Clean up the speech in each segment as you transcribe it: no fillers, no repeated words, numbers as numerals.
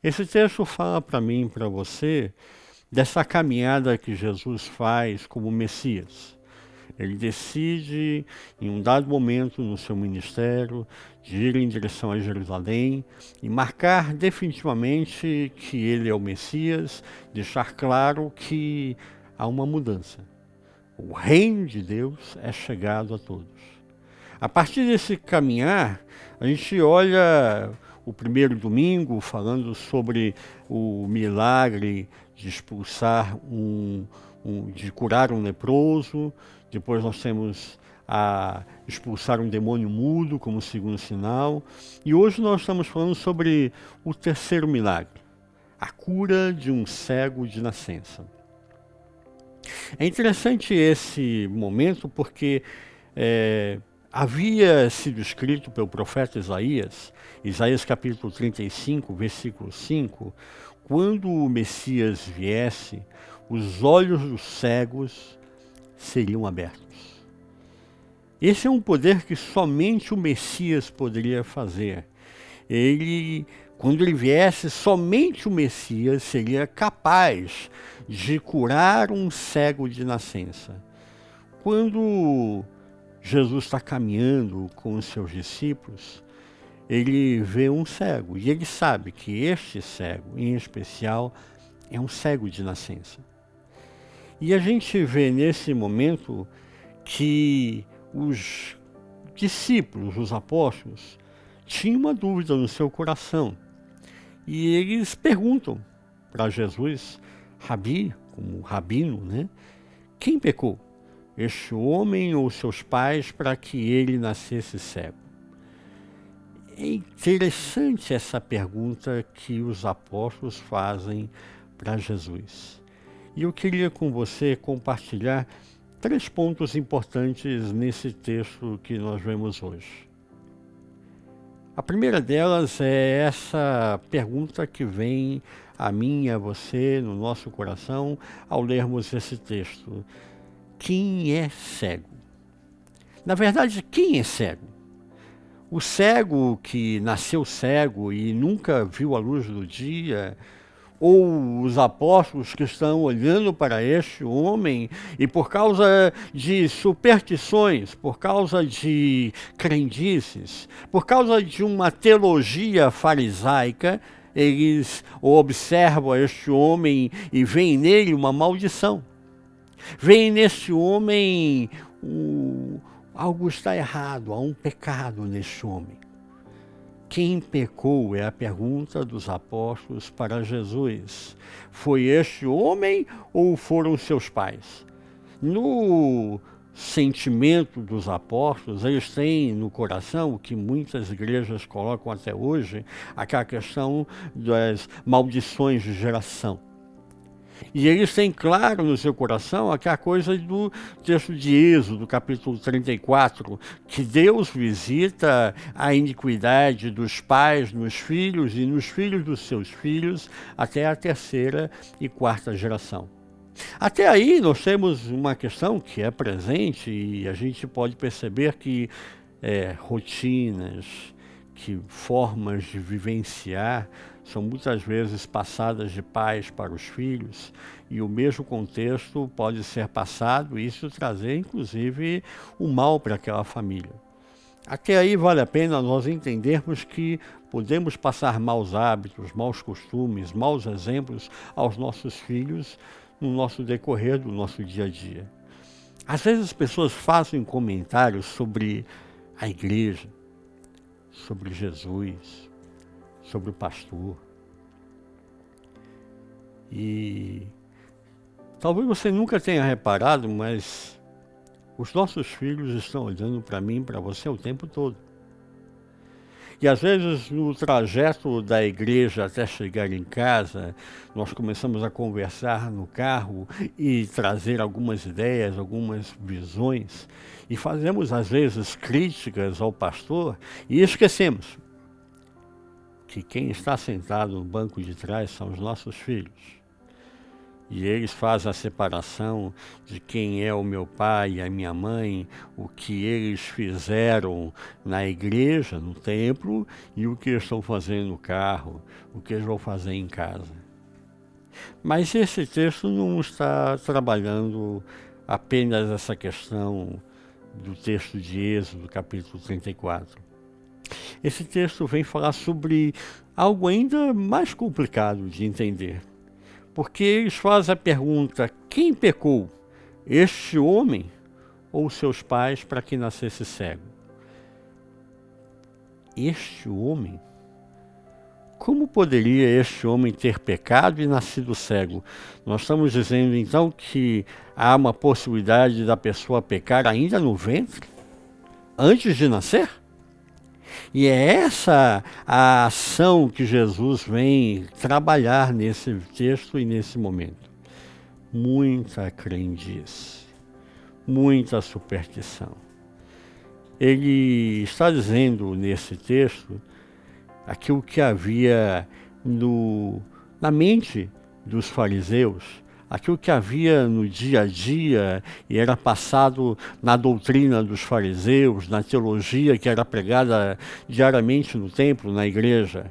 Esse texto fala para mim e para você dessa caminhada que Jesus faz como Messias. Ele decide, em um dado momento no seu ministério, de ir em direção a Jerusalém e marcar definitivamente que ele é o Messias, deixar claro que há uma mudança. O reino de Deus é chegado a todos. A partir desse caminhar, a gente olha o primeiro domingo falando sobre o milagre de expulsar de curar um leproso. Depois nós temos a expulsar um demônio mudo como segundo sinal. E hoje nós estamos falando sobre o terceiro milagre, a cura de um cego de nascença. É interessante esse momento porque havia sido escrito pelo profeta Isaías, Isaías capítulo 35, versículo 5, quando o Messias viesse, os olhos dos cegos seriam abertos. Esse é um poder que somente o Messias poderia fazer. Quando ele viesse, somente o Messias seria capaz de curar um cego de nascença. Quando Jesus está caminhando com os seus discípulos, ele vê um cego e ele sabe que este cego, em especial, é um cego de nascença. E a gente vê nesse momento que os discípulos, os apóstolos, tinham uma dúvida no seu coração. E eles perguntam para Jesus, Rabi, como rabino, né? Quem pecou? Este homem ou seus pais para que ele nascesse cego? É interessante essa pergunta que os apóstolos fazem para Jesus. E eu queria com você compartilhar 3 pontos importantes nesse texto que nós vemos hoje. A primeira delas é essa pergunta que vem a mim e a você no nosso coração ao lermos esse texto. Quem é cego? Na verdade, quem é cego? O cego que nasceu cego e nunca viu a luz do dia, ou os apóstolos que estão olhando para este homem e por causa de superstições, por causa de crendices, por causa de uma teologia farisaica, eles observam este homem e veem nele uma maldição. Veem neste homem algo está errado, há um pecado neste homem. Quem pecou é a pergunta dos apóstolos para Jesus. Foi este homem ou foram seus pais? No sentimento dos apóstolos, eles têm no coração o que muitas igrejas colocam até hoje, aquela questão das maldições de geração. E eles têm claro no seu coração aquela coisa do texto de Êxodo, capítulo 34, que Deus visita a iniquidade dos pais nos filhos e nos filhos dos seus filhos até a 3ª e 4ª geração. Até aí nós temos uma questão que é presente e a gente pode perceber que rotinas, que formas de vivenciar são muitas vezes passadas de pais para os filhos e o mesmo contexto pode ser passado e isso trazer inclusive o mal para aquela família. Até aí vale a pena nós entendermos que podemos passar maus hábitos, maus costumes, maus exemplos aos nossos filhos no nosso decorrer do nosso dia a dia. Às vezes as pessoas fazem comentários sobre a igreja, sobre Jesus, sobre o pastor. E talvez você nunca tenha reparado, mas os nossos filhos estão olhando para mim e para você o tempo todo. E às vezes no trajeto da igreja até chegar em casa, nós começamos a conversar no carro e trazer algumas ideias, algumas visões, e fazemos às vezes críticas ao pastor e esquecemos que quem está sentado no banco de trás são os nossos filhos. E eles fazem a separação de quem é o meu pai e a minha mãe, o que eles fizeram na igreja, no templo, e o que eles estão fazendo no carro, o que eles vão fazer em casa. Mas esse texto não está trabalhando apenas essa questão do texto de Êxodo, capítulo 34. Esse texto vem falar sobre algo ainda mais complicado de entender. Porque eles fazem a pergunta: quem pecou? Este homem ou seus pais para que nascesse cego? Este homem? Como poderia este homem ter pecado e nascido cego? Nós estamos dizendo então que há uma possibilidade da pessoa pecar ainda no ventre, antes de nascer? E é essa a ação que Jesus vem trabalhar nesse texto e nesse momento. Muita crendice, muita superstição. Ele está dizendo nesse texto aquilo que havia na mente dos fariseus, aquilo que havia no dia a dia e era passado na doutrina dos fariseus, na teologia que era pregada diariamente no templo, na igreja.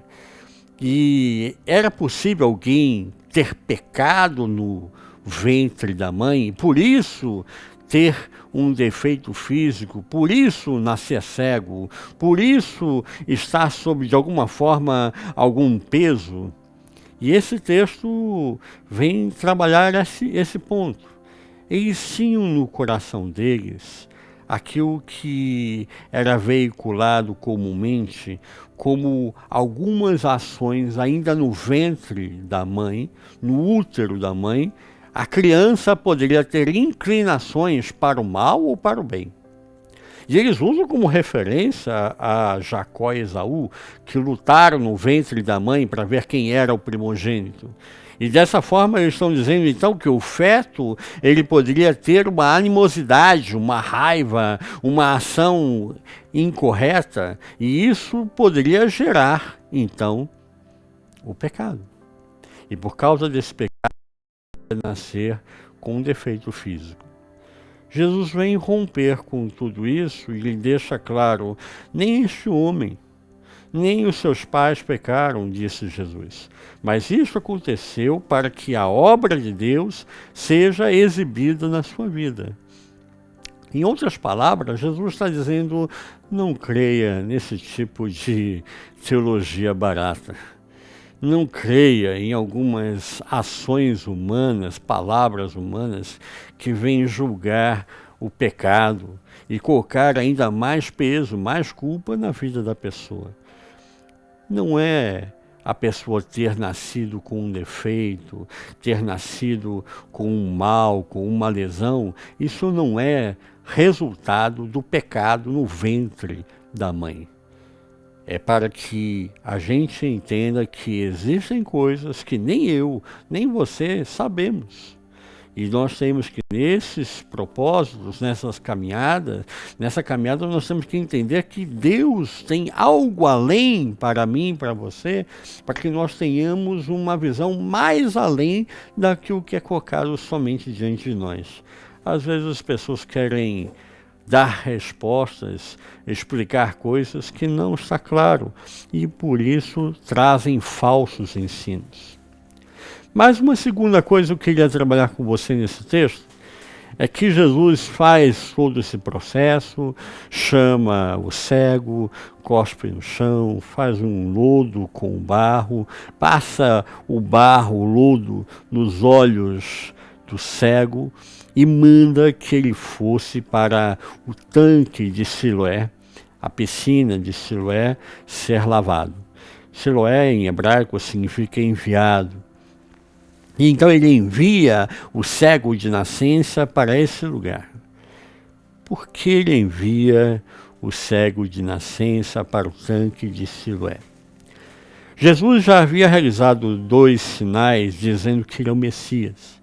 E era possível alguém ter pecado no ventre da mãe, e por isso ter um defeito físico, por isso nascer cego, por isso estar sob, de alguma forma, algum peso. E esse texto vem trabalhar esse ponto. Eles tinham no coração deles aquilo que era veiculado comumente como algumas ações ainda no ventre da mãe, no útero da mãe. A criança poderia ter inclinações para o mal ou para o bem. E eles usam como referência a Jacó e Esaú, que lutaram no ventre da mãe para ver quem era o primogênito. E dessa forma eles estão dizendo então que o feto ele poderia ter uma animosidade, uma raiva, uma ação incorreta, e isso poderia gerar então o pecado. E por causa desse pecado, nascer com um defeito físico. Jesus vem romper com tudo isso e lhe deixa claro: nem este homem, nem os seus pais pecaram, disse Jesus. Mas isso aconteceu para que a obra de Deus seja exibida na sua vida. Em outras palavras, Jesus está dizendo: não creia nesse tipo de teologia barata. Não creia em algumas ações humanas, palavras humanas, que vêm julgar o pecado e colocar ainda mais peso, mais culpa na vida da pessoa. Não é a pessoa ter nascido com um defeito, ter nascido com um mal, com uma lesão. Isso não é resultado do pecado no ventre da mãe. É para que a gente entenda que existem coisas que nem eu, nem você sabemos. E nós temos que, nesses propósitos, nessa caminhada nós temos que entender que Deus tem algo além para mim, para você, para que nós tenhamos uma visão mais além daquilo que é colocado somente diante de nós. Às vezes as pessoas querem dar respostas, explicar coisas que não está claro, e por isso trazem falsos ensinos. Mas uma segunda coisa que eu queria trabalhar com você nesse texto é que Jesus faz todo esse processo, chama o cego, cospe no chão, faz um lodo com o barro, passa o barro, o lodo, nos olhos do cego e manda que ele fosse para o tanque de Siloé, a piscina de Siloé, ser lavado. Siloé em hebraico significa enviado. E então ele envia o cego de nascença para esse lugar. Por que ele envia o cego de nascença para o tanque de Siloé? Jesus já havia realizado 2 sinais dizendo que ele é o Messias.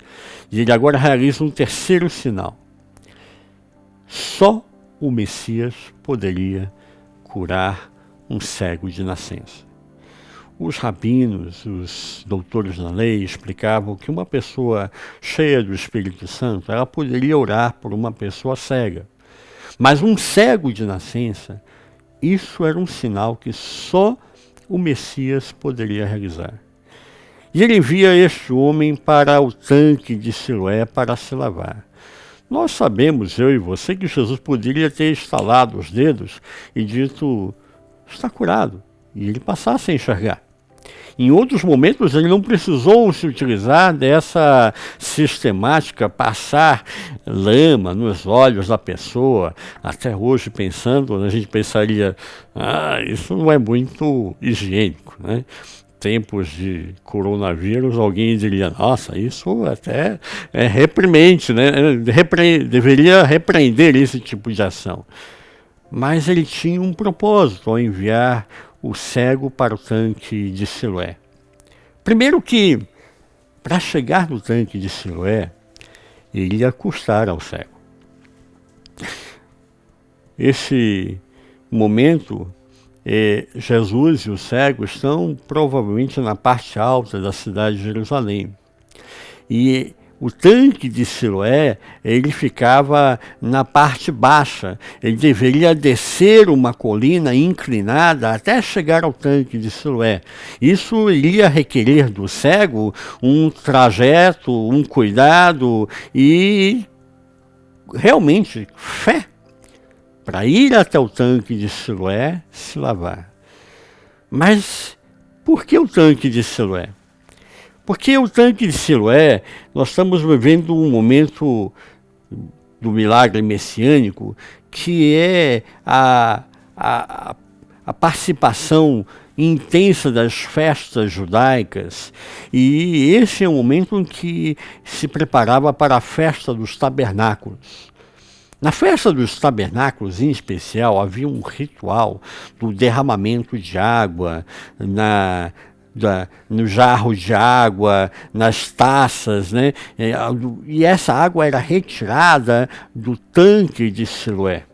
E ele agora realiza um terceiro sinal. Só o Messias poderia curar um cego de nascença. Os rabinos, os doutores da lei explicavam que uma pessoa cheia do Espírito Santo, ela poderia orar por uma pessoa cega. Mas um cego de nascença, isso era um sinal que só o Messias poderia realizar. E ele envia este homem para o tanque de Siloé para se lavar. Nós sabemos, eu e você, que Jesus poderia ter estalado os dedos e dito, está curado, e ele passasse a enxergar. Em outros momentos, ele não precisou se utilizar dessa sistemática, passar lama nos olhos da pessoa. Até hoje, pensando, a gente pensaria, isso não é muito higiênico, né? Tempos de coronavírus, alguém diria, nossa, isso até é reprimente, né? Deveria repreender esse tipo de ação. Mas ele tinha um propósito ao enviar o cego para o tanque de Siloé. Primeiro que, para chegar no tanque de Siloé, ele ia custar ao cego. Esse momento, Jesus e o cego estão provavelmente na parte alta da cidade de Jerusalém. E o tanque de Siloé, ele ficava na parte baixa. Ele deveria descer uma colina inclinada até chegar ao tanque de Siloé. Isso iria requerer do cego um trajeto, um cuidado e realmente fé para ir até o tanque de Siloé se lavar. Mas por que o tanque de Siloé? Porque o tanque de Siloé, nós estamos vivendo um momento do milagre messiânico, que é a participação intensa das festas judaicas, e esse é o momento em que se preparava para a festa dos tabernáculos. Na festa dos tabernáculos, em especial, havia um ritual do derramamento de água no jarro de água, nas taças, né? E essa água era retirada do tanque de Siloé.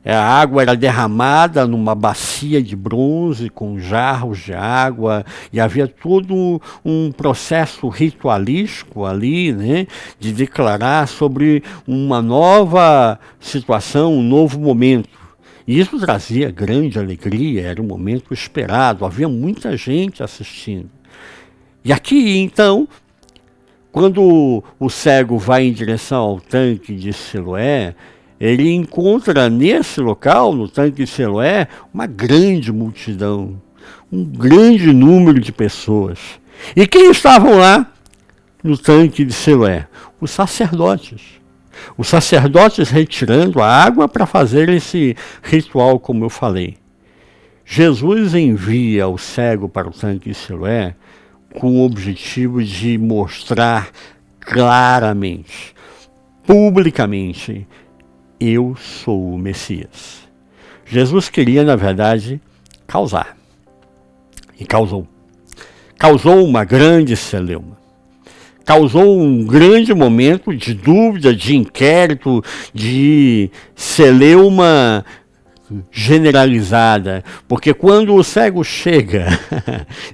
A água era derramada numa bacia de bronze com jarros de água, e havia todo um processo ritualístico ali, né, de declarar sobre uma nova situação, um novo momento. E isso trazia grande alegria, era um momento esperado, havia muita gente assistindo. E aqui, então, quando o cego vai em direção ao tanque de Siloé, ele encontra nesse local, no tanque de Siloé, uma grande multidão, um grande número de pessoas. E quem estavam lá no tanque de Siloé? Os sacerdotes. Os sacerdotes retirando a água para fazer esse ritual, como eu falei. Jesus envia o cego para o tanque de Siloé com o objetivo de mostrar claramente, publicamente, eu sou o Messias. Jesus queria, na verdade, causar. E causou. Causou uma grande celeuma. Causou um grande momento de dúvida, de inquérito, de celeuma generalizada. Porque quando o cego chega,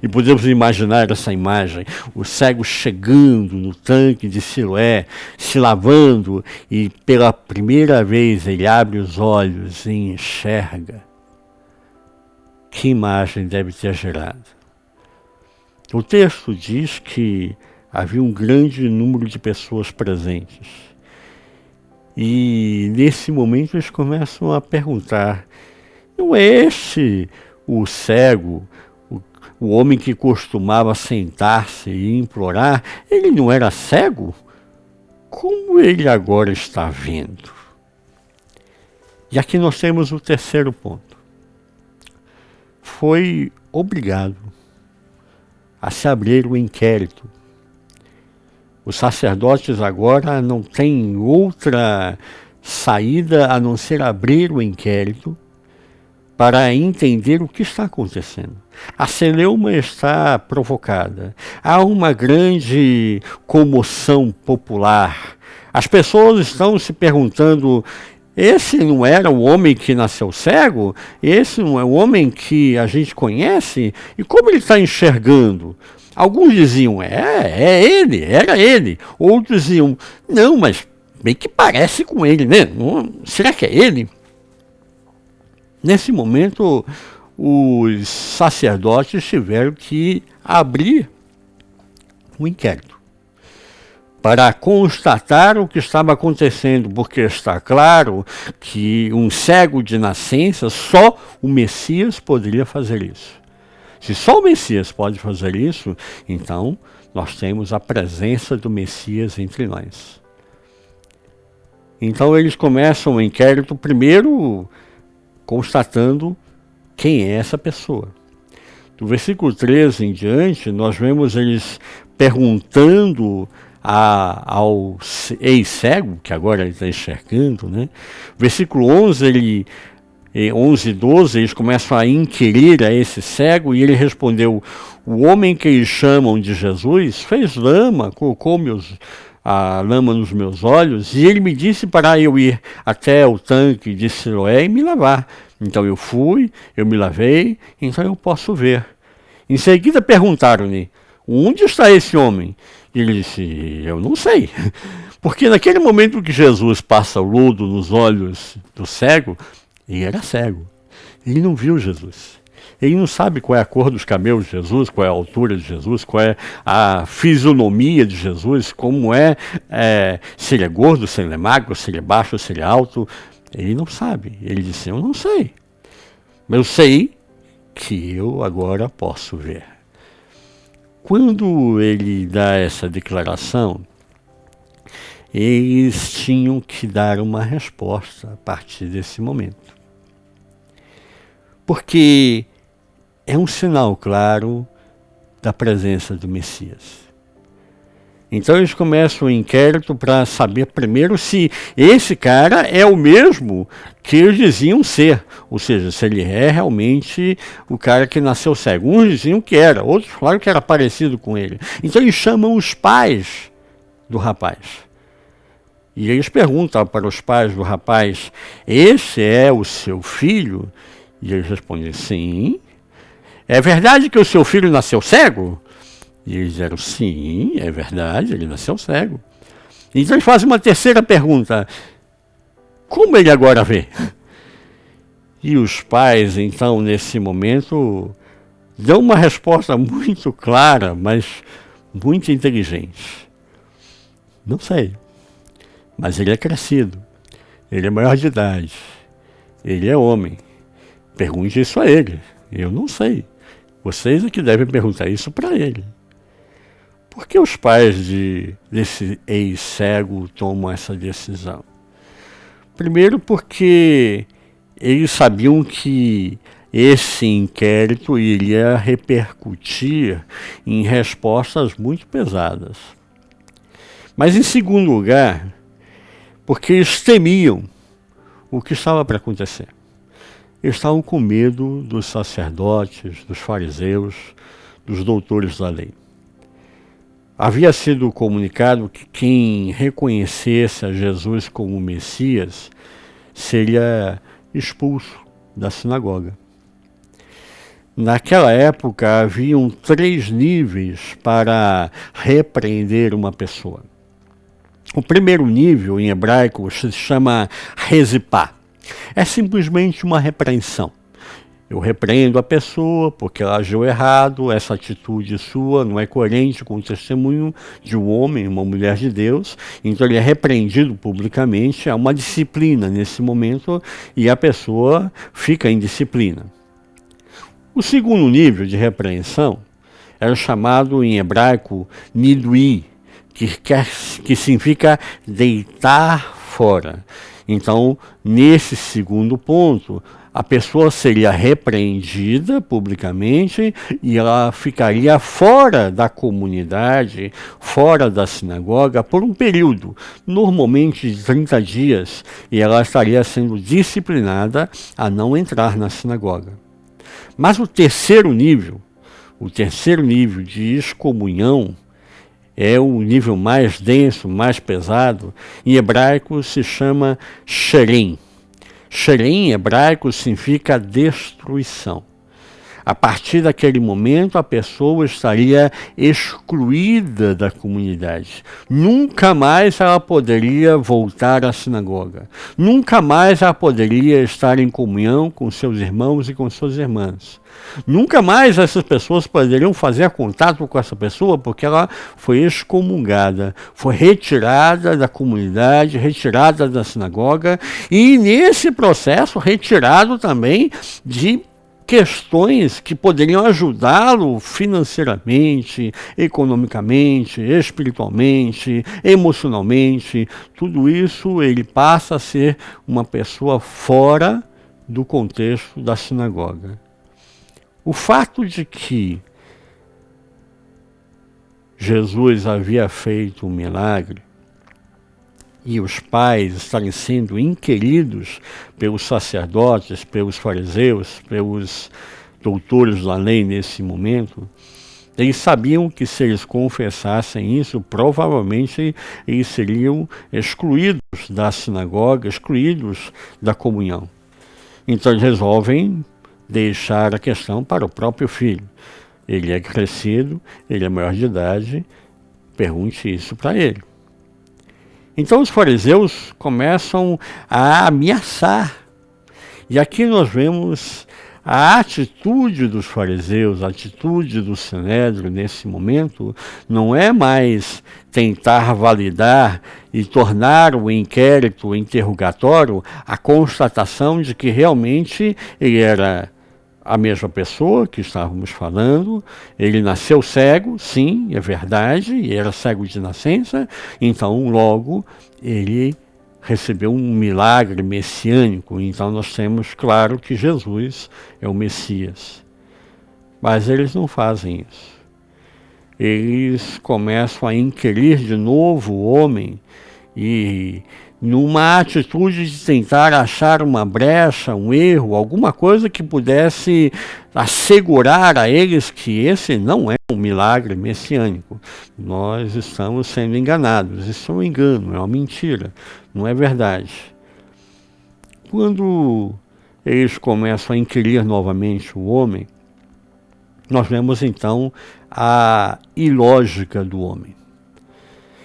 e podemos imaginar essa imagem, o cego chegando no tanque de Siloé, se lavando, e pela primeira vez ele abre os olhos e enxerga. Que imagem deve ter gerado? O texto diz que havia um grande número de pessoas presentes. E nesse momento eles começam a perguntar, não é este o cego, o homem que costumava sentar-se e implorar? Ele não era cego? Como ele agora está vendo? E aqui nós temos o terceiro ponto. Foi obrigado a se abrir o inquérito. Os sacerdotes agora não têm outra saída a não ser abrir o inquérito para entender o que está acontecendo. A celeuma está provocada. Há uma grande comoção popular. As pessoas estão se perguntando, Esse não era o homem que nasceu cego? Esse não é o homem que a gente conhece? E como ele está enxergando? Alguns diziam, é ele, era ele. Outros diziam, não, mas bem que parece com ele, né? Será que é ele? Nesse momento, os sacerdotes tiveram que abrir o inquérito para constatar o que estava acontecendo, porque está claro que um cego de nascença, só o Messias poderia fazer isso. Se só o Messias pode fazer isso, então nós temos a presença do Messias entre nós. Então eles começam o inquérito primeiro constatando quem é essa pessoa. Do versículo 13 em diante, nós vemos eles perguntando ao ex-cego, que agora ele está enxergando, né? Versículo 11, 11 e 12, eles começam a inquirir a esse cego, e ele respondeu, o homem que eles chamam de Jesus fez lama, colocou a lama nos meus olhos, e ele me disse para eu ir até o tanque de Siloé e me lavar. Então eu fui, eu me lavei, então eu posso ver. Em seguida perguntaram-lhe, onde está esse homem? E ele disse, eu não sei. Porque naquele momento que Jesus passa o lodo nos olhos do cego, ele era cego. Ele não viu Jesus. Ele não sabe qual é a cor dos cabelos de Jesus, qual é a altura de Jesus, qual é a fisionomia de Jesus, como se ele é gordo, se ele é magro, se ele é baixo, se ele é alto. Ele não sabe. Ele disse, eu não sei. Mas eu sei que eu agora posso ver. Quando ele dá essa declaração, eles tinham que dar uma resposta a partir desse momento. Porque é um sinal claro da presença do Messias. Então eles começam o inquérito para saber primeiro se esse cara é o mesmo que eles diziam ser. Ou seja, se ele é realmente o cara que nasceu cego. Uns diziam que era, outros falaram que era parecido com ele. Então eles chamam os pais do rapaz. E eles perguntam para os pais do rapaz, esse é o seu filho? E eles respondem, sim. É verdade que o seu filho nasceu cego? E eles disseram, sim, é verdade, ele nasceu cego. Então eles fazem uma terceira pergunta, como ele agora vê? E os pais, então, nesse momento, dão uma resposta muito clara, mas muito inteligente. Não sei, mas ele é crescido, ele é maior de idade, ele é homem. Pergunte isso a ele, eu não sei. Vocês é que devem perguntar isso para ele. Por que os pais desse ex-cego tomam essa decisão? Primeiro porque eles sabiam que esse inquérito iria repercutir em respostas muito pesadas. Mas em segundo lugar, porque eles temiam o que estava para acontecer. Eles estavam com medo dos sacerdotes, dos fariseus, dos doutores da lei. Havia sido comunicado que quem reconhecesse a Jesus como Messias seria expulso da sinagoga. Naquela época haviam 3 níveis para repreender uma pessoa. O primeiro nível, em hebraico, se chama rezipá. É simplesmente uma repreensão. Eu repreendo a pessoa porque ela agiu errado, essa atitude sua não é coerente com o testemunho de um homem, uma mulher de Deus, então ele é repreendido publicamente, há uma disciplina nesse momento e a pessoa fica em disciplina. O segundo nível de repreensão era chamado em hebraico nidui, que significa deitar fora. Então, nesse segundo ponto, a pessoa seria repreendida publicamente e ela ficaria fora da comunidade, fora da sinagoga, por um período, normalmente de 30 dias, e ela estaria sendo disciplinada a não entrar na sinagoga. Mas o terceiro nível de excomunhão, é o nível mais denso, mais pesado. Em hebraico se chama sherem. Sherem em hebraico significa destruição. A partir daquele momento, a pessoa estaria excluída da comunidade. Nunca mais ela poderia voltar à sinagoga. Nunca mais ela poderia estar em comunhão com seus irmãos e com suas irmãs. Nunca mais essas pessoas poderiam fazer contato com essa pessoa, porque ela foi excomungada, foi retirada da comunidade, retirada da sinagoga e, nesse processo, retirado também de questões que poderiam ajudá-lo financeiramente, economicamente, espiritualmente, emocionalmente. Tudo isso ele passa a ser uma pessoa fora do contexto da sinagoga. O fato de que Jesus havia feito um milagre e os pais estarem sendo inquiridos pelos sacerdotes, pelos fariseus, pelos doutores da lei nesse momento, eles sabiam que se eles confessassem isso, provavelmente eles seriam excluídos da sinagoga, excluídos da comunhão. Então eles resolvem deixar a questão para o próprio filho. Ele é crescido, ele é maior de idade, pergunte isso para ele. Então os fariseus começam a ameaçar. E aqui nós vemos a atitude dos fariseus, a atitude do Sinédrio nesse momento, não é mais tentar validar e tornar o inquérito, o interrogatório, a constatação de que realmente ele era a mesma pessoa que estávamos falando, ele nasceu cego, sim, é verdade, e era cego de nascença, então logo ele recebeu um milagre messiânico, então nós temos claro que Jesus é o Messias. Mas eles não fazem isso. Eles começam a inquirir de novo o homem e numa atitude de tentar achar uma brecha, um erro, alguma coisa que pudesse assegurar a eles que esse não é um milagre messiânico. Nós estamos sendo enganados. Isso é um engano, é uma mentira, não é verdade. Quando eles começam a inquirir novamente o homem, nós vemos então a ilógica do homem.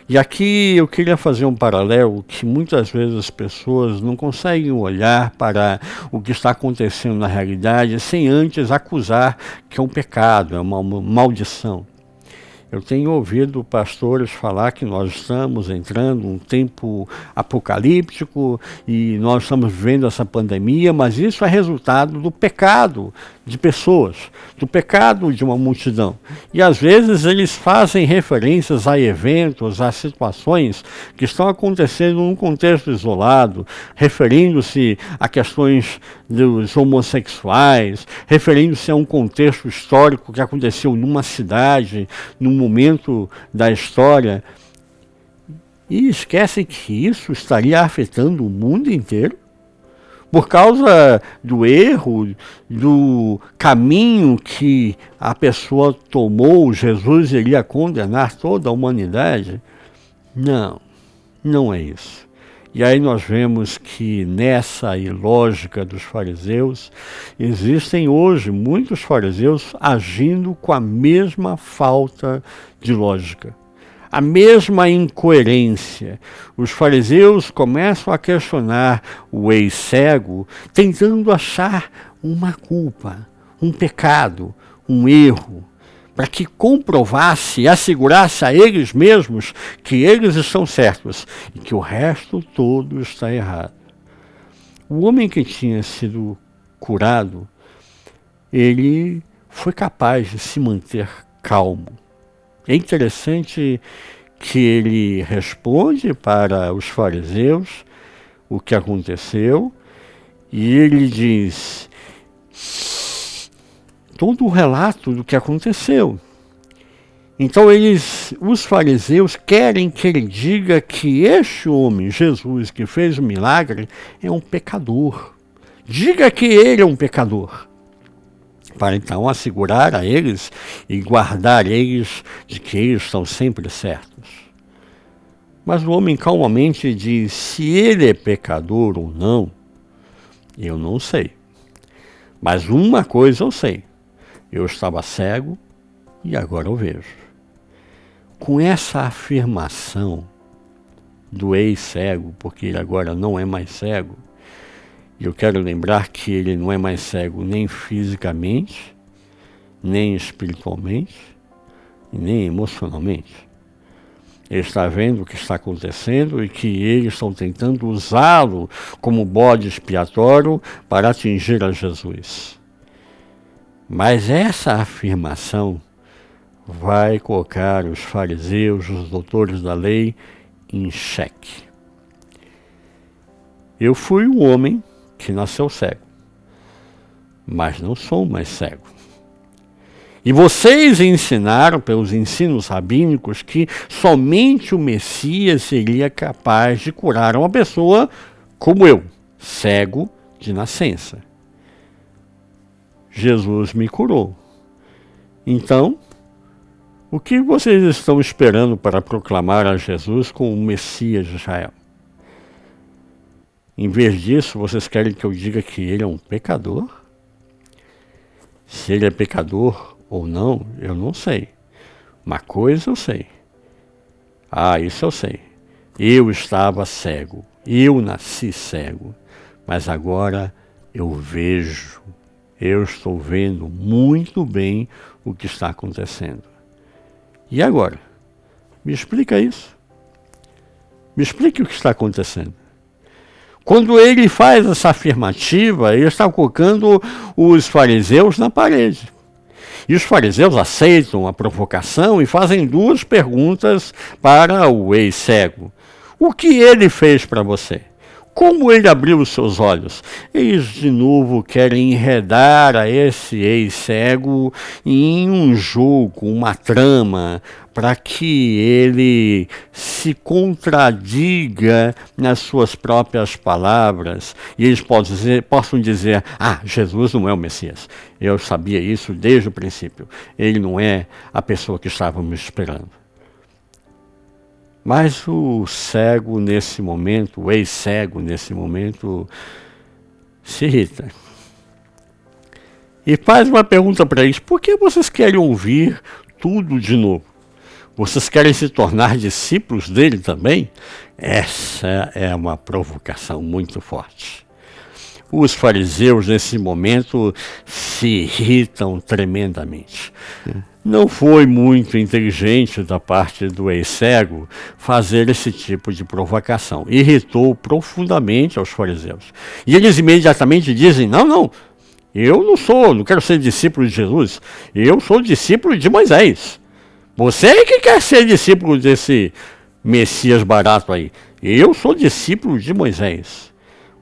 E aqui eu queria fazer um paralelo que muitas vezes as pessoas não conseguem olhar para o que está acontecendo na realidade sem antes acusar que é um pecado, é uma maldição. Eu tenho ouvido pastores falar que nós estamos entrando num tempo apocalíptico e nós estamos vivendo essa pandemia, mas isso é resultado do pecado de pessoas, do pecado de uma multidão. E às vezes eles fazem referências a eventos, a situações que estão acontecendo num contexto isolado, referindo-se a questões dos homossexuais, referindo-se a um contexto histórico que aconteceu numa cidade, num momento da história, e esquecem que isso estaria afetando o mundo inteiro por causa do erro, do caminho que a pessoa tomou. Jesus iria condenar toda a humanidade? Não, não é isso. E aí nós vemos que nessa ilógica dos fariseus, existem hoje muitos fariseus agindo com a mesma falta de lógica, a mesma incoerência. Os fariseus começam a questionar o ex-cego, tentando achar uma culpa, um pecado, um erro, para que comprovasse e assegurasse a eles mesmos que eles estão certos e que o resto todo está errado. O homem que tinha sido curado, ele foi capaz de se manter calmo. É interessante que ele responde para os fariseus o que aconteceu e ele diz todo o relato do que aconteceu. Então os fariseus querem que ele diga que este homem, Jesus, que fez o milagre, é um pecador. Diga que ele é um pecador, para então assegurar a eles e guardar eles de que eles estão sempre certos. Mas o homem calmamente diz, se ele é pecador ou não, Eu não sei. Mas uma coisa eu sei. Eu estava cego e agora eu vejo. Com essa afirmação do ex-cego, porque ele agora não é mais cego, e eu quero lembrar que ele não é mais cego nem fisicamente, nem espiritualmente, e nem emocionalmente. Ele está vendo o que está acontecendo e que eles estão tentando usá-lo como bode expiatório para atingir a Jesus. Mas essa afirmação vai colocar os fariseus, os doutores da lei, em xeque. Eu fui um homem que nasceu cego, mas não sou mais cego. E vocês ensinaram pelos ensinos rabínicos que somente o Messias seria capaz de curar uma pessoa como eu, cego de nascença. Jesus me curou. Então, o que vocês estão esperando para proclamar a Jesus como o Messias de Israel? Em vez disso, vocês querem que eu diga que ele é um pecador? Se ele é pecador ou não, eu não sei. Uma coisa eu sei. Isso eu sei. Eu estava cego. Eu nasci cego. Mas agora eu vejo. Eu estou vendo muito bem o que está acontecendo. E agora? Me explica isso. Me explique o que está acontecendo. Quando ele faz essa afirmativa, ele está colocando os fariseus na parede. E os fariseus aceitam a provocação e fazem duas perguntas para o ex-cego. O que ele fez para você? Como ele abriu os seus olhos? Eles de novo querem enredar a esse ex-cego em um jogo, uma trama, para que ele se contradiga nas suas próprias palavras. E eles possam dizer, Jesus não é o Messias. Eu sabia isso desde o princípio. Ele não é a pessoa que estávamos esperando. Mas o cego nesse momento, o ex-cego nesse momento, se irrita. E faz uma pergunta para eles: por que vocês querem ouvir tudo de novo? Vocês querem se tornar discípulos dele também? Essa é uma provocação muito forte. Os fariseus, nesse momento, se irritam tremendamente. Não foi muito inteligente da parte do ex-cego fazer esse tipo de provocação. Irritou profundamente aos fariseus. E eles imediatamente dizem, não, eu não quero ser discípulo de Jesus, eu sou discípulo de Moisés. Você é que quer ser discípulo desse Messias barato aí. Eu sou discípulo de Moisés.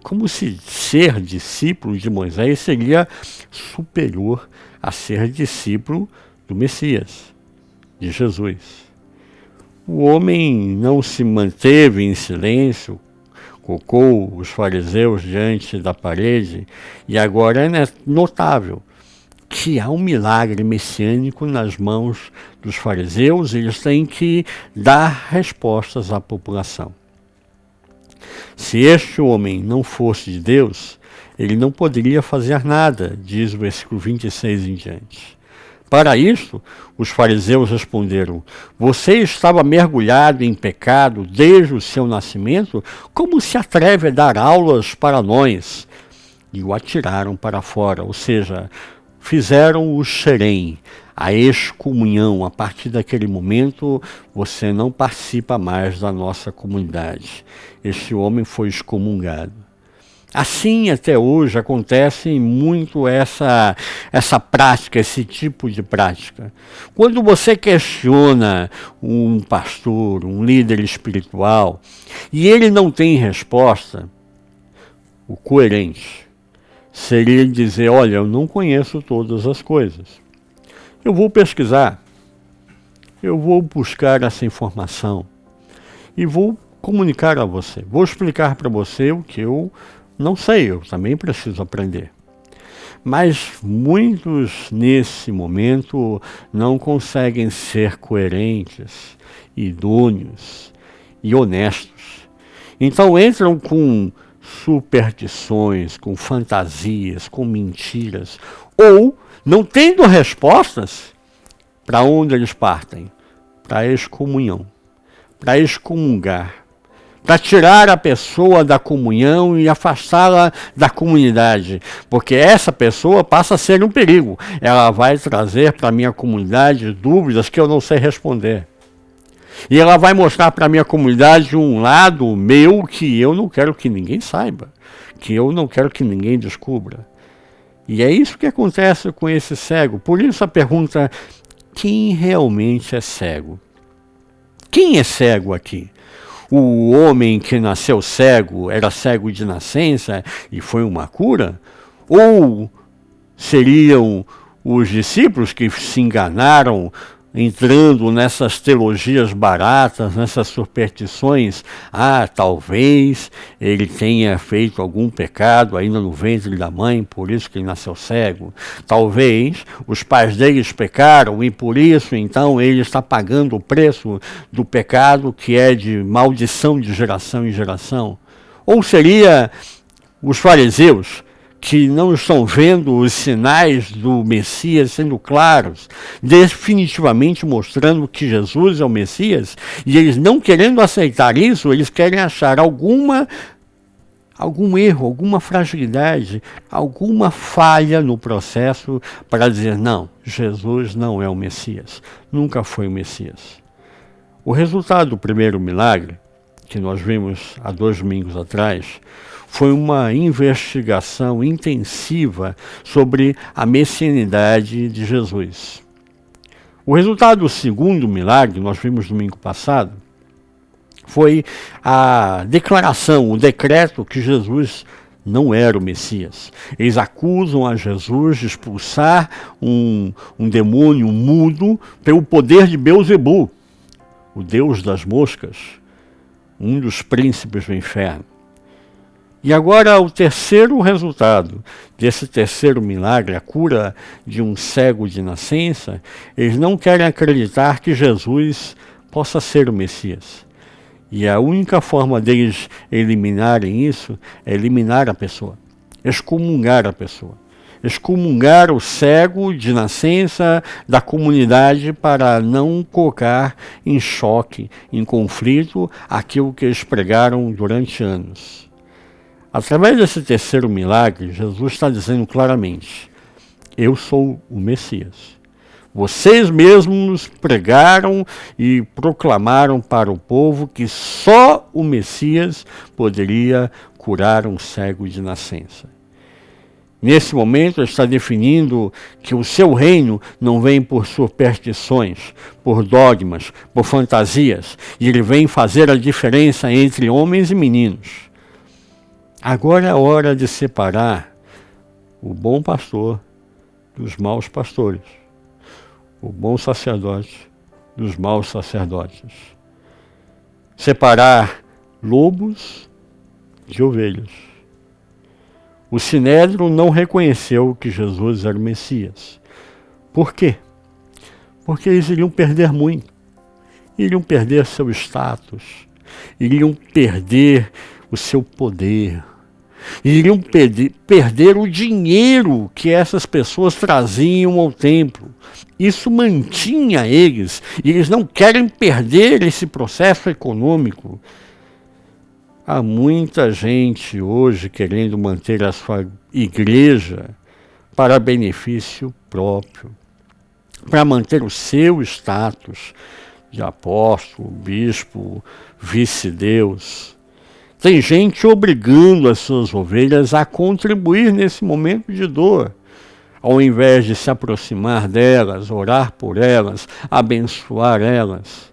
Como se ser discípulo de Moisés seria superior a ser discípulo do Messias, de Jesus. O homem não se manteve em silêncio, colocou os fariseus diante da parede, e agora é notável que há um milagre messiânico nas mãos dos fariseus, e eles têm que dar respostas à população. Se este homem não fosse de Deus, ele não poderia fazer nada, diz o versículo 26 em diante. Para isso, os fariseus responderam, você estava mergulhado em pecado desde o seu nascimento? Como se atreve a dar aulas para nós? E o atiraram para fora, ou seja, fizeram o xerém, a excomunhão. A partir daquele momento, você não participa mais da nossa comunidade. Este homem foi excomungado. Assim, até hoje, acontece muito essa prática, esse tipo de prática. Quando você questiona um pastor, um líder espiritual, e ele não tem resposta, o coerente seria dizer, olha, eu não conheço todas as coisas. Eu vou pesquisar, eu vou buscar essa informação e vou comunicar a você. Vou explicar para você o que eu não sei, eu também preciso aprender. Mas muitos, nesse momento, não conseguem ser coerentes, idôneos e honestos. Então entram com superstições, com fantasias, com mentiras, ou não tendo respostas, para onde eles partem? Para a excomunhão, para excomungar, para tirar a pessoa da comunhão e afastá-la da comunidade, porque essa pessoa passa a ser um perigo. Ela vai trazer para a minha comunidade dúvidas que eu não sei responder. E ela vai mostrar para a minha comunidade um lado meu que eu não quero que ninguém saiba, que eu não quero que ninguém descubra. E é isso que acontece com esse cego. Por isso a pergunta: quem realmente é cego? Quem é cego aqui? O homem que nasceu cego era cego de nascença e foi uma cura? Ou seriam os discípulos que se enganaram entrando nessas teologias baratas, nessas superstições? Talvez ele tenha feito algum pecado ainda no ventre da mãe, por isso que ele nasceu cego. Talvez os pais deles pecaram e por isso então ele está pagando o preço do pecado, que é de maldição de geração em geração. Ou seria os fariseus, que não estão vendo os sinais do Messias sendo claros, definitivamente mostrando que Jesus é o Messias, e eles não querendo aceitar isso, eles querem achar algum erro, alguma fragilidade, alguma falha no processo para dizer: não, Jesus não é o Messias, nunca foi o Messias. O resultado do primeiro milagre, que nós vimos há 2 domingos atrás, foi uma investigação intensiva sobre a messianidade de Jesus. O resultado do segundo milagre, nós vimos domingo passado, foi a declaração, o decreto que Jesus não era o Messias. Eles acusam a Jesus de expulsar um demônio mudo pelo poder de Beelzebul, o deus das moscas, um dos príncipes do inferno. E agora o terceiro resultado desse terceiro milagre, a cura de um cego de nascença, eles não querem acreditar que Jesus possa ser o Messias. E a única forma deles eliminarem isso é eliminar a pessoa, excomungar a pessoa. Excomungar o cego de nascença da comunidade para não colocar em choque, em conflito, aquilo que eles pregaram durante anos. Através desse terceiro milagre, Jesus está dizendo claramente: eu sou o Messias. Vocês mesmos pregaram e proclamaram para o povo que só o Messias poderia curar um cego de nascença. Nesse momento, ele está definindo que o seu reino não vem por superstições, por dogmas, por fantasias, e ele vem fazer a diferença entre homens e meninos. Agora é a hora de separar o bom pastor dos maus pastores, o bom sacerdote dos maus sacerdotes. Separar lobos de ovelhas. O Sinédrio não reconheceu que Jesus era o Messias. Por quê? Porque eles iriam perder muito. Iriam perder seu status, iriam perder o seu poder, iriam perder o dinheiro que essas pessoas traziam ao templo. Isso mantinha eles, e eles não querem perder esse processo econômico. Há muita gente hoje querendo manter a sua igreja para benefício próprio, para manter o seu status de apóstolo, bispo, vice-deus. Tem gente obrigando as suas ovelhas a contribuir nesse momento de dor, ao invés de se aproximar delas, orar por elas, abençoar elas.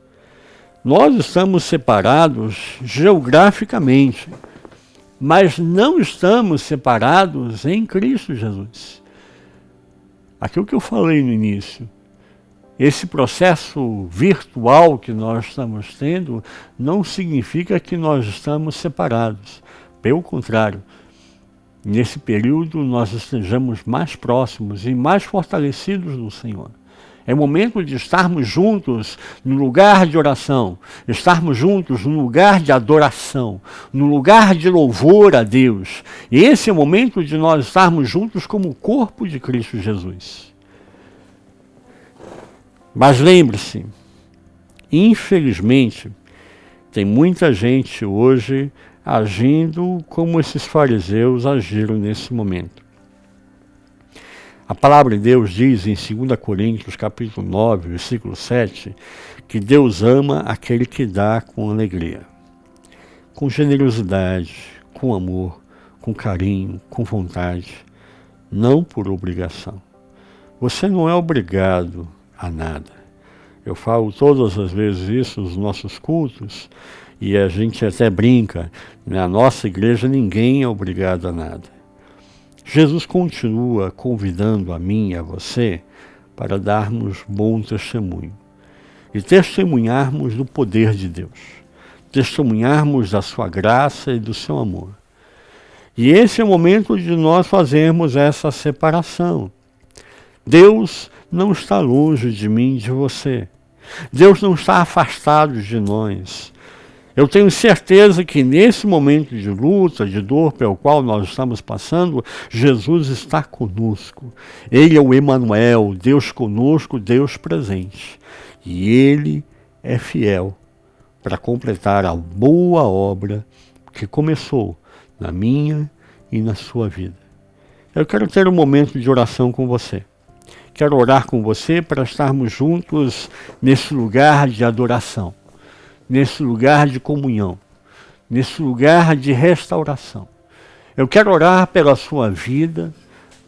Nós estamos separados geograficamente, mas não estamos separados em Cristo Jesus. Aquilo que eu falei no início, esse processo virtual que nós estamos tendo não significa que nós estamos separados. Pelo contrário, nesse período nós estejamos mais próximos e mais fortalecidos no Senhor. É momento de estarmos juntos no lugar de oração, estarmos juntos no lugar de adoração, no lugar de louvor a Deus. E esse é o momento de nós estarmos juntos como o corpo de Cristo Jesus. Mas lembre-se, infelizmente, tem muita gente hoje agindo como esses fariseus agiram nesse momento. A palavra de Deus diz em 2 Coríntios, capítulo 9, versículo 7, que Deus ama aquele que dá com alegria, com generosidade, com amor, com carinho, com vontade, não por obrigação. Você não é obrigado a nada. Eu falo todas as vezes isso nos nossos cultos, e a gente até brinca, na nossa igreja ninguém é obrigado a nada. Jesus continua convidando a mim e a você para darmos bom testemunho e testemunharmos do poder de Deus, testemunharmos da sua graça e do seu amor. E esse é o momento de nós fazermos essa separação. Deus não está longe de mim e de você. Deus não está afastado de nós. Eu tenho certeza que nesse momento de luta, de dor pelo qual nós estamos passando, Jesus está conosco. Ele é o Emanuel, Deus conosco, Deus presente. E Ele é fiel para completar a boa obra que começou na minha e na sua vida. Eu quero ter um momento de oração com você. Quero orar com você para estarmos juntos nesse lugar de adoração, nesse lugar de comunhão, nesse lugar de restauração. Eu quero orar pela sua vida,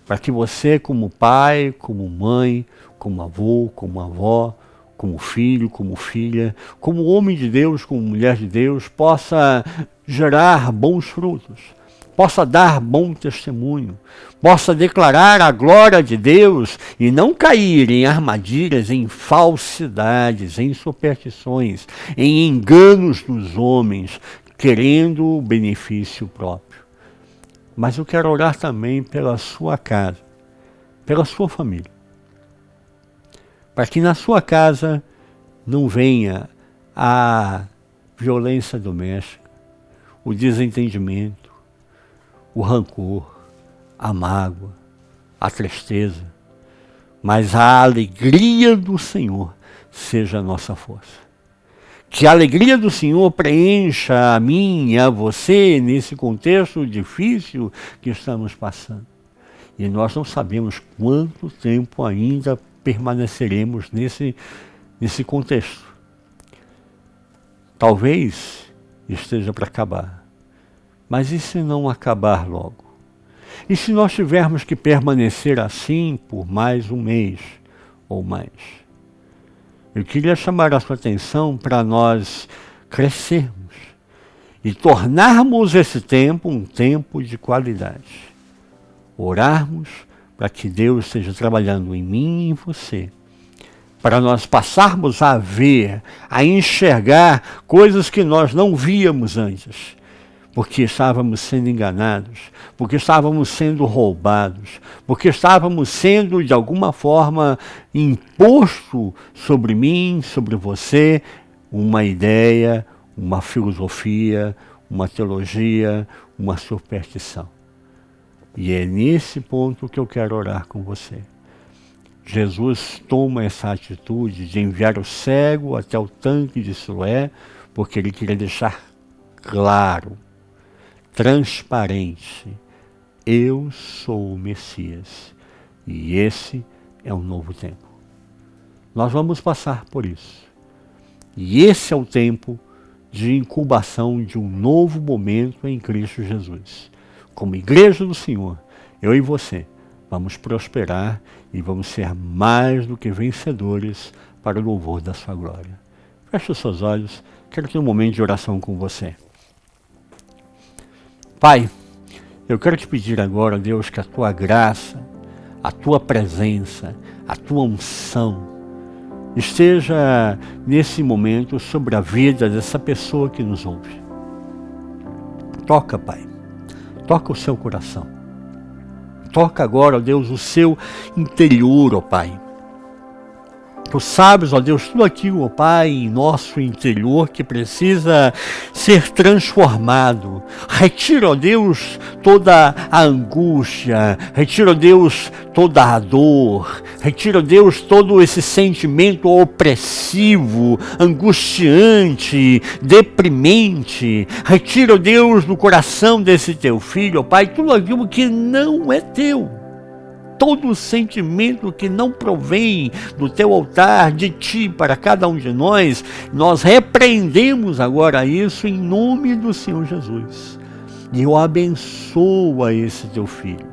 para que você, como pai, como mãe, como avô, como avó, como filho, como filha, como homem de Deus, como mulher de Deus, possa gerar bons frutos, possa dar bom testemunho, possa declarar a glória de Deus e não cair em armadilhas, em falsidades, em superstições, em enganos dos homens, querendo o benefício próprio. Mas eu quero orar também pela sua casa, pela sua família, para que na sua casa não venha a violência doméstica, o desentendimento, o rancor, a mágoa, a tristeza, mas a alegria do Senhor seja a nossa força. Que a alegria do Senhor preencha a mim e a você nesse contexto difícil que estamos passando. E nós não sabemos quanto tempo ainda permaneceremos nesse contexto. Talvez esteja para acabar. Mas e se não acabar logo? E se nós tivermos que permanecer assim por mais um mês ou mais? Eu queria chamar a sua atenção para nós crescermos e tornarmos esse tempo um tempo de qualidade. Orarmos para que Deus esteja trabalhando em mim e em você, para nós passarmos a ver, a enxergar coisas que nós não víamos antes, porque estávamos sendo enganados, porque estávamos sendo roubados, porque estávamos sendo, de alguma forma, imposto sobre mim, sobre você, uma ideia, uma filosofia, uma teologia, uma superstição. E é nesse ponto que eu quero orar com você. Jesus toma essa atitude de enviar o cego até o tanque de Siloé, porque ele queria deixar claro, transparente: eu sou o Messias e esse é um novo tempo. Nós vamos passar por isso. E esse é o tempo de incubação de um novo momento em Cristo Jesus. Como igreja do Senhor, eu e você vamos prosperar e vamos ser mais do que vencedores para o louvor da sua glória. Feche os seus olhos, quero ter um momento de oração com você. Pai, eu quero te pedir agora, Deus, que a tua graça, a tua presença, a tua unção esteja nesse momento sobre a vida dessa pessoa que nos ouve. Toca, Pai, toca o seu coração. Toca agora, ó Deus, o seu interior, ó Pai. Tu sabes, ó Deus, tudo aquilo, ó Pai, em nosso interior que precisa ser transformado. Retira, ó Deus, toda a angústia. Retira, ó Deus, toda a dor. Retira, ó Deus, todo esse sentimento opressivo, angustiante, deprimente. Retira, ó Deus, do coração desse teu filho, ó Pai, tudo aquilo que não é teu. Todo sentimento que não provém do teu altar, de ti, para cada um de nós, nós repreendemos agora isso em nome do Senhor Jesus. E eu abençoo a esse teu filho,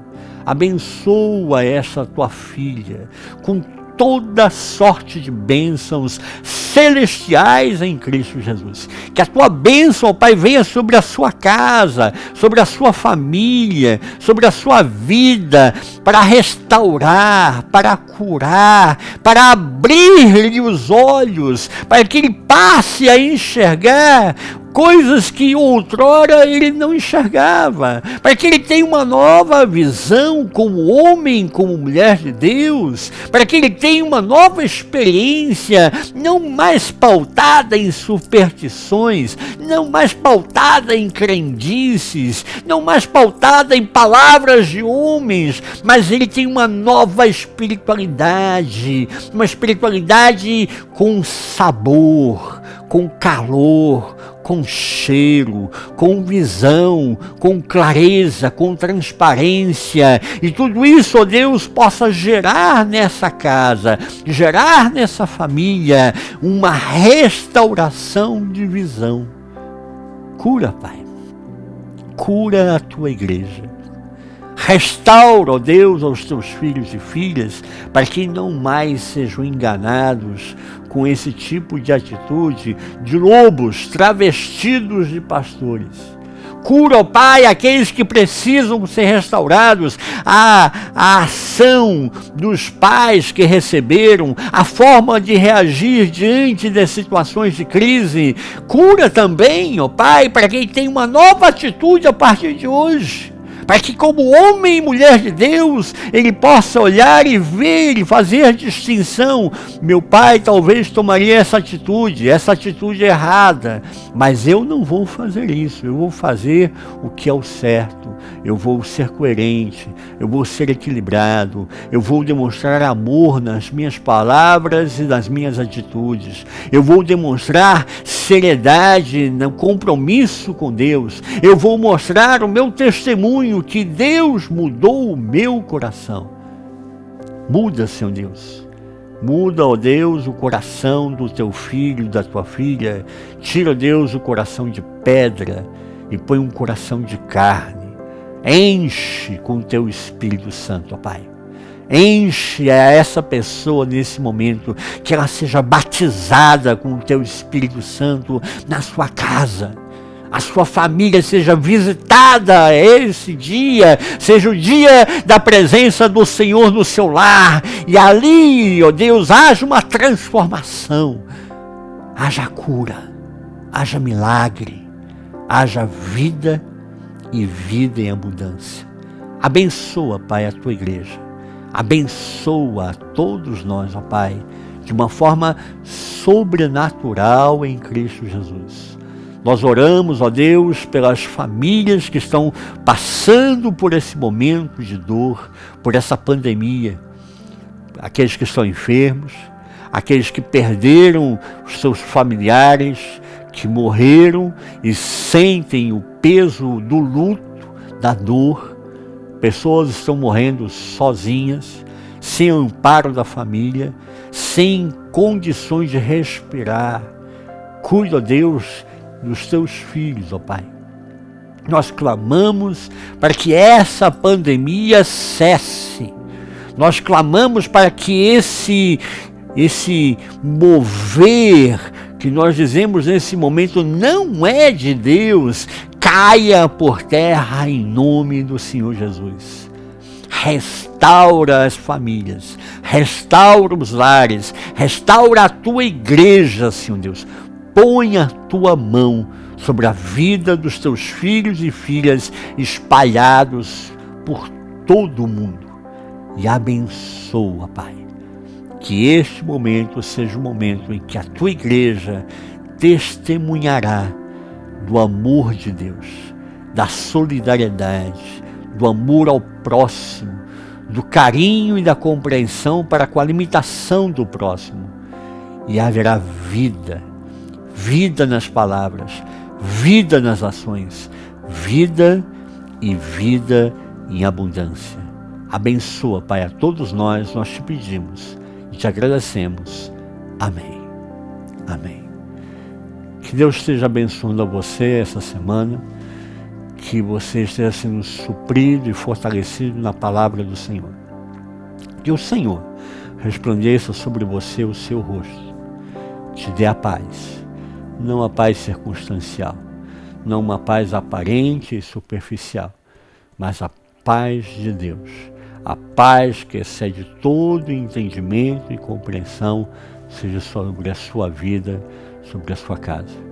abençoa essa tua filha, com toda sorte de bênçãos celestiais em Cristo Jesus. Que a tua bênção, ó Pai, venha sobre a sua casa, sobre a sua família, sobre a sua vida, para restaurar, para curar, para abrir-lhe os olhos, para que ele passe a enxergar coisas que outrora ele não enxergava, para que ele tenha uma nova visão como homem, como mulher de Deus, para que ele tenha uma nova experiência, não mais pautada em superstições, não mais pautada em crendices, não mais pautada em palavras de homens, mas ele tem uma nova espiritualidade, uma espiritualidade com sabor, com calor, com cheiro, com visão, com clareza, com transparência, e tudo isso, ó Deus, possa gerar nessa casa, gerar nessa família, uma restauração de visão. Cura, Pai, cura a tua igreja. Restaura, ó Deus, aos teus filhos e filhas, para que não mais sejam enganados com esse tipo de atitude de lobos travestidos de pastores. Cura, ó Pai, aqueles que precisam ser restaurados, a ação dos pais que receberam, a forma de reagir diante das situações de crise. Cura também, ó Pai, para quem tem uma nova atitude a partir de hoje, para que como homem e mulher de Deus, ele possa olhar e ver e fazer a distinção. Meu pai talvez tomaria essa atitude errada, mas eu não vou fazer isso, eu vou fazer o que é o certo, eu vou ser coerente, eu vou ser equilibrado, eu vou demonstrar amor nas minhas palavras e nas minhas atitudes, eu vou demonstrar seriedade no compromisso com Deus, eu vou mostrar o meu testemunho que Deus mudou o meu coração. Muda, Senhor Deus. Muda, ó Deus, o coração do teu filho, da tua filha. Tira, ó Deus, o coração de pedra e põe um coração de carne. Enche com o teu Espírito Santo, ó Pai. Enche a essa pessoa nesse momento, que ela seja batizada com o teu Espírito Santo na sua casa. A sua família seja visitada esse dia, seja o dia da presença do Senhor no seu lar, e ali, ó Deus, haja uma transformação, haja cura, haja milagre, haja vida e vida em abundância. Abençoa, Pai, a tua igreja, abençoa a todos nós, ó Pai, de uma forma sobrenatural em Cristo Jesus. Nós oramos, ó Deus, pelas famílias que estão passando por esse momento de dor, por essa pandemia. Aqueles que estão enfermos, aqueles que perderam os seus familiares, que morreram e sentem o peso do luto, da dor. Pessoas estão morrendo sozinhas, sem amparo da família, sem condições de respirar. Cuida, ó Deus, dos teus filhos, ó Pai. Nós clamamos para que essa pandemia cesse. Nós clamamos para que esse mover que nós dizemos nesse momento não é de Deus, caia por terra em nome do Senhor Jesus. Restaura as famílias, restaura os lares, restaura a tua igreja, Senhor Deus. Põe a tua mão sobre a vida dos teus filhos e filhas espalhados por todo o mundo e abençoa, Pai. Que este momento seja o momento em que a tua igreja testemunhará do amor de Deus, da solidariedade, do amor ao próximo, do carinho e da compreensão para com a limitação do próximo. E haverá vida, vida nas palavras, vida nas ações, vida e vida em abundância. Abençoa, Pai, a todos nós te pedimos e te agradecemos. Amém. Amém. Que Deus esteja abençoando a você essa semana, que você esteja sendo suprido e fortalecido na palavra do Senhor. Que o Senhor resplandeça sobre você o seu rosto, te dê a paz, não a paz circunstancial, não uma paz aparente e superficial, mas a paz de Deus, a paz que excede todo entendimento e compreensão, seja sobre a sua vida, sobre a sua casa.